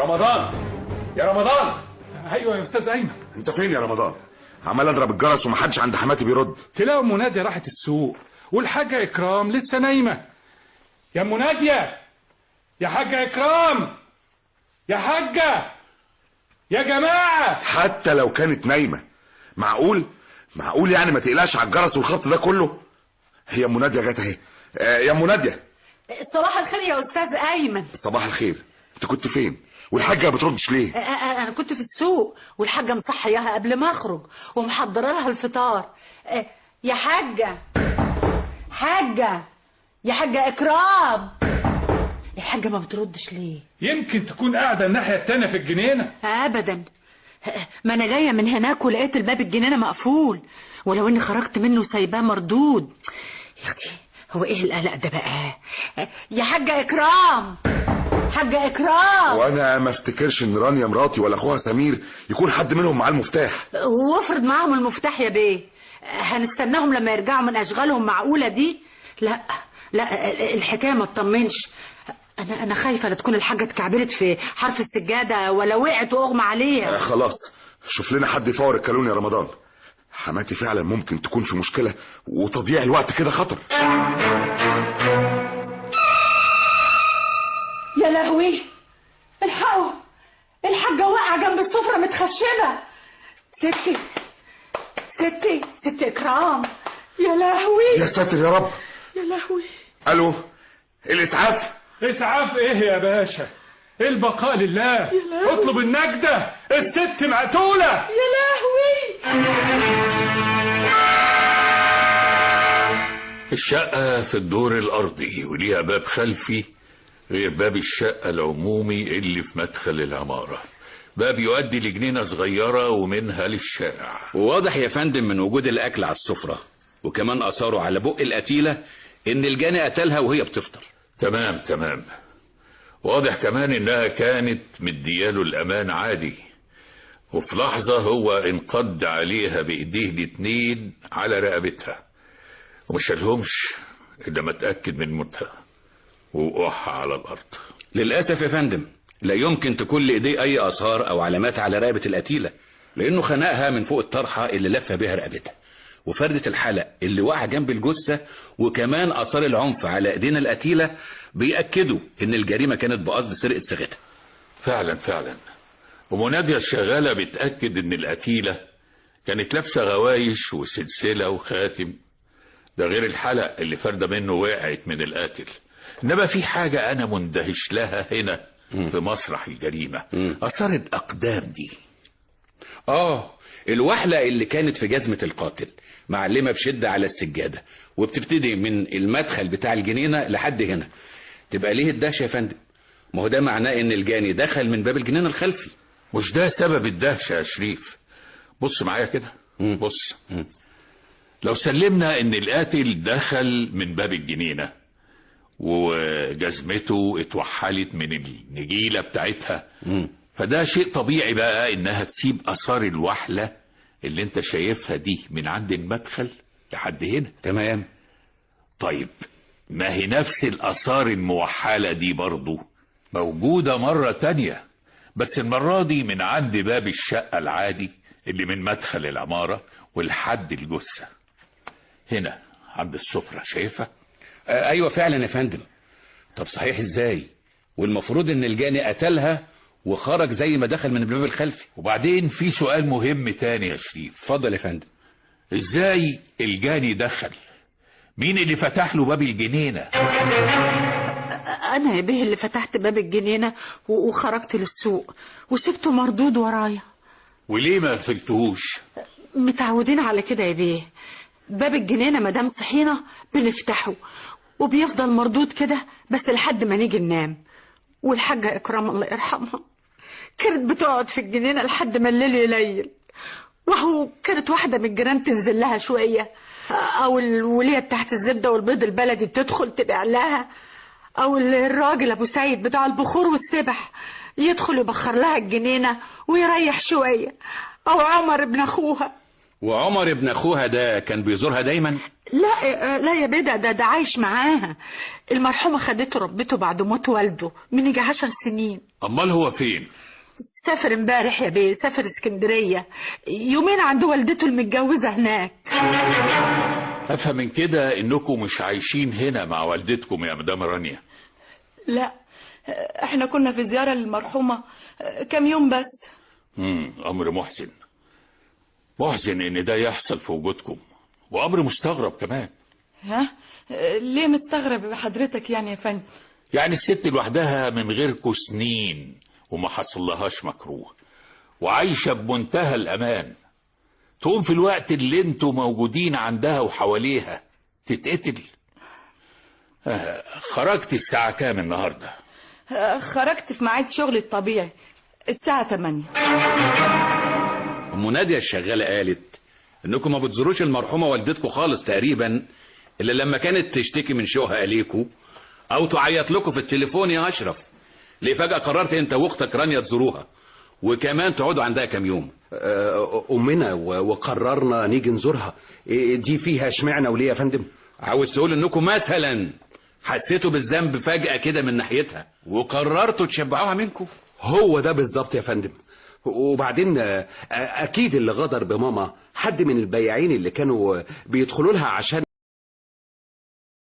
رمضان، يا رمضان. ايوه يا استاذ ايمن. انت فين يا رمضان؟ عمال اضرب الجرس ومحدش عند حماتي بيرد. تلاقوا ام ناديه راحت السوق والحاجه اكرام لسه نايمه. يا ام ناديه، يا حاجه اكرام، يا حاجه، يا جماعه. حتى لو كانت نايمه معقول يعني ما تقلقش على الجرس والخط ده كله؟ هي ام ناديه جت اهي. يا ام ناديه. صباح الخير يا استاذ ايمن. صباح الخير. انت كنت فين والحاجه ما بتردش ليه؟ انا كنت في السوق والحاجه مصحياها قبل ما اخرج ومحضره لها الفطار. يا حاجه، يا حاجه اكرام، الحاجه ما بتردش ليه؟ يمكن تكون قاعده الناحيه التانيه في الجنينه. ابدا، ما انا جايه من هناك ولقيت الباب الجنينه مقفول، ولو اني خرجت منه سايباه مردود. يا اختي هو ايه القلق ده بقى؟ يا حاجه اكرام، حاجه اكرام. وانا ما افتكرش ان رانيا مراتي ولا اخوها سمير يكون حد منهم معاه المفتاح. وافرض معاهم المفتاح يا بيه، هنستناهم لما يرجعوا من اشغالهم؟ معقوله دي؟ لا الحكايه ما تطمنش. انا خايفه لا تكون الحاجه اتكعبلت في حرف السجاده ولا وقعت واغمى عليها. خلاص شوف لنا حد يفور الكالون يا رمضان. حماتي فعلا ممكن تكون في مشكله وتضييع الوقت كده خطر. يا لهوي، الحقوا، الحاجه واقعه جنب السفره متخشبه. ستي اكرام. يا لهوي، يا ساتر يا رب. يا لهوي. الو، الاسعاف. اسعاف ايه يا باشا؟ البقاء لله. اطلب النجدة، الست مقتولة. يا لهوي. الشقة في الدور الأرضي وليها باب خلفي غير باب الشقة العمومي اللي في مدخل العمارة. باب يؤدي لجنينة صغيرة ومنها للشارع. وواضح يا فندم من وجود الأكل على السفرة وكمان أثاره على بق القتيلة إن الجاني قتلها وهي بتفطر. تمام. واضح كمان إنها كانت مدياله الأمان عادي، وفي لحظة هو انقض عليها بإيديه الاتنين على رقبتها ومش شالهمش إلا ما اتأكد من موتها ووقعها على الأرض. للأسف يا فندم لا يمكن تكون لإيديه أي آثار أو علامات على رقبة القتيلة، لأنه خنقها من فوق الطرحة اللي لفها بها رقبتها وفردة الحلق اللي وقع جنب الجثة، وكمان آثار العنف على إيدينا القتيلة بيأكدوا إن الجريمة كانت بقصد سرقة صاغتها. فعلا ومنادية الشغالة بتأكد إن القتيلة كانت لابسة غوايش وسلسلة وخاتم، ده غير الحلق اللي فردة منه وقعت من القاتل. إنما في حاجة أنا مندهش لها هنا في مسرح الجريمة، آثار الأقدام دي. الوحلة اللي كانت في جزمة القاتل معلمة بشدة على السجادة وبتبتدي من المدخل بتاع الجنينة لحد هنا. تبقى ليه الدهشة يا فندم؟ ما هو ده معناه ان الجاني دخل من باب الجنينة الخلفي. مش ده سبب الدهشة يا شريف؟ بص معايا كده. بص. لو سلمنا ان القاتل دخل من باب الجنينة وجزمته اتوحلت من النجيلة بتاعتها، فده شيء طبيعي بقى انها تسيب اثار الوحلة اللي انت شايفها دي من عند المدخل لحد هنا. تمام. طيب ما هي نفس الاثار الموحلة دي برضو موجودة مرة تانية، بس المرة دي من عند باب الشقة العادي اللي من مدخل العمارة ولحد الجثة هنا عند السفرة. شايفها؟ ايوه فعلا يا فندم. طب صحيح ازاي؟ والمفروض ان الجاني قتلها وخرج زي ما دخل من الباب الخلفي. وبعدين في سؤال مهم تاني يا شريف. اتفضل يا فندم. ازاي الجاني دخل؟ مين اللي فتح له باب الجنينة؟ انا يا بيه اللي فتحت باب الجنينة وخرجت للسوق وسبته مردود ورايا. وليه ما قفلتهوش؟ متعودين على كده يا بيه، باب الجنينة مدام صحينا بنفتحه وبيفضل مردود كده بس لحد ما نيجي ننام. والحاجة إكرام الله يرحمها كانت بتقعد في الجنينة لحد ما الليل يليل، وهو كانت واحدة من الجيران تنزل لها شوية، أو الولية بتاعت الزبدة والبيض البلدي تدخل تبيع لها، أو الراجل أبو سيد بتاع البخور والسبح يدخل يبخر لها الجنينة ويريح شوية، أو عمر ابن أخوها وعمر ابن اخوها ده كان بيزورها دايما؟ لا يا بيه، ده عايش معاها. المرحومة خدته ربته بعد موت والده من يجي 10 سنين. امال هو فين؟ سافر امبارح يا بيه، سافر اسكندرية يومين عند والدته المتجوزة هناك. افهم من كده انكم مش عايشين هنا مع والدتكم يا مدام رانيا؟ لا، احنا كنا في زيارة للمرحومة كام يوم بس. امر محزن ان ده يحصل في وجودكم، وامر مستغرب كمان. ها؟ ليه مستغرب بحضرتك يعني يا فندم؟ يعني الست لوحدها من غيركم سنين وما حصلهاش مكروه، وعايشة بمنتهى الأمان، تقوم في الوقت اللي انتوا موجودين عندها وحواليها تتقتل؟ خرجت الساعة كام النهاردة؟ خرجت في ميعاد شغلي الطبيعي الساعة 8. ام نادية الشغالة قالت انكم ما بتزوروش المرحومة والدتكم خالص تقريبا الا لما كانت تشتكي من شوقها اليكم او تعيط لكم في التليفون يا اشرف. ليه فجأة قررت انت واختك رانيا تزوروها وكمان تقعدوا عندها كام يوم؟ امنا وقررنا نيجي نزورها. دي فيها اشمعنى وليه يا فندم؟ عاوز تقول انكم مثلا حسيتوا بالذنب فجأة كده من ناحيتها وقررتوا تشبعوها منكم؟ هو ده بالظبط يا فندم. وبعدين اكيد اللي غدر بماما حد من البياعين اللي كانوا بيدخلوا لها عشان